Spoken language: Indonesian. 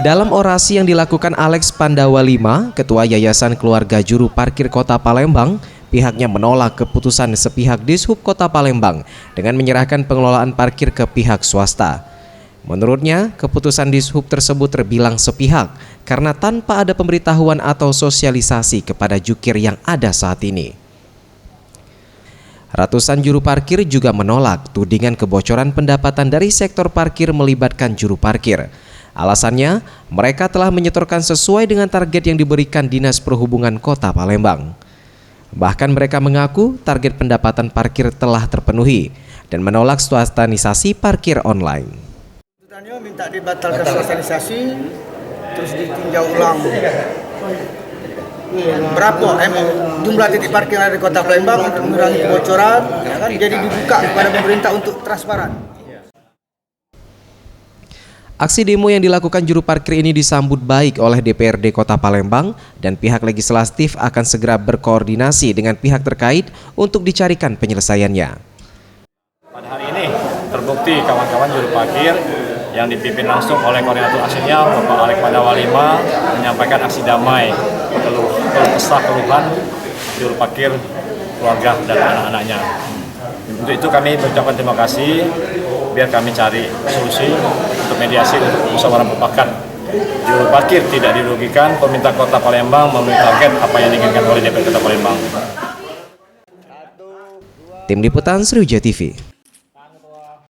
Dalam orasi yang dilakukan Alex Pandawa V, Ketua Yayasan Keluarga Juru Parkir Kota Palembang, pihaknya menolak keputusan sepihak Dishub Kota Palembang dengan menyerahkan pengelolaan parkir ke pihak swasta. Menurutnya, keputusan Dishub tersebut terbilang sepihak karena tanpa ada pemberitahuan atau sosialisasi kepada jukir yang ada saat ini. Ratusan juru parkir juga menolak tudingan kebocoran pendapatan dari sektor parkir melibatkan juru parkir. Alasannya, mereka telah menyetorkan sesuai dengan target yang diberikan Dinas Perhubungan Kota Palembang. Bahkan mereka mengaku target pendapatan parkir telah terpenuhi dan menolak swastanisasi parkir online. Tuntutannya minta dibatalkan swastanisasi, terus ditinjau ulang berapa jumlah titik parkir yang ada di Kota Palembang untuk mengurangi kebocoran, jadi dibuka kepada pemerintah untuk transparan. Aksi demo yang dilakukan juru parkir ini disambut baik oleh DPRD Kota Palembang dan pihak legislatif akan segera berkoordinasi dengan pihak terkait untuk dicarikan penyelesaiannya. Pada hari ini terbukti kawan-kawan juru parkir yang dipimpin langsung oleh koordinator aksinya Bapak Alex Pandawa V menyampaikan aksi damai kesah keluhan juru parkir keluarga dan anak-anaknya. Untuk itu kami mengucapkan terima kasih, biar kami cari solusi untuk mediasi untuk musyawarah mufakat. Juru parkir tidak dirugikan, pemerintah Kota Palembang memenuhi target apa yang diinginkan oleh DPRD Kota Palembang. Tim Liputan Sriwijaya TV.